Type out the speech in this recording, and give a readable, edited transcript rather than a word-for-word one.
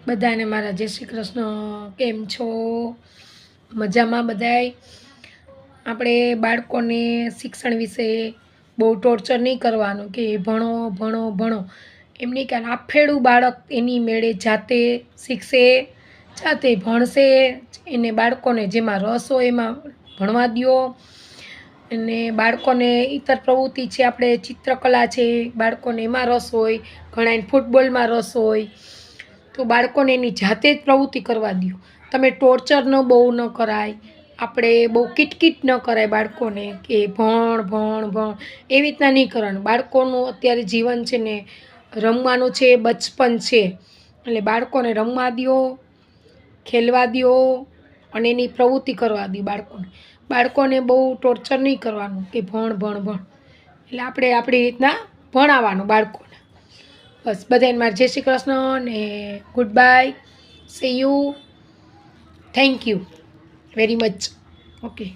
બધાને મારા જય શ્રી કૃષ્ણ। કેમ છો? મજામાં બધાય? આપણે બાળકોને શિક્ષણ વિશે બહુ ટોર્ચર નહીં કરવાનું કે ભણો ભણો ભણો, એમ નહીં કે આફેડું બાળક એની મેળે જાતે શીખશે, જાતે ભણશે। એને બાળકોને જેમાં રસ હોય એમાં ભણવા દ્યો। અને બાળકોને ઇતર પ્રવૃત્તિ છે, આપણે ચિત્રકલા છે, બાળકોને એમાં રસ હોય, ઘણાને ફૂટબોલમાં રસ હોય, તો બાળકોને એની જાતે જ પ્રવૃત્તિ કરવા દ્યો। તમે ટોર્ચર બહુ ન કરાય, આપણે બહુ કિટકિટ ન કરાય બાળકોને કે ભણ ભણ ભણ, એવી રીતના નહીં કરવાનું। બાળકોનું અત્યારે જીવન છે ને રમવાનું છે, બચપન છે, એટલે બાળકોને રમવા દ્યો, ખેલવા દ્યો અને એની પ્રવૃત્તિ કરવા દ્યો બાળકોને। બાળકોને બહુ ટોર્ચર નહીં કરવાનું કે ભણ ભણ ભણ, એટલે આપણે આપણી રીતના ભણાવવાનું બાળકોને। બસ, બધાને મારા જય શ્રી કૃષ્ણ ને good bye, C you, thank you very much, okay.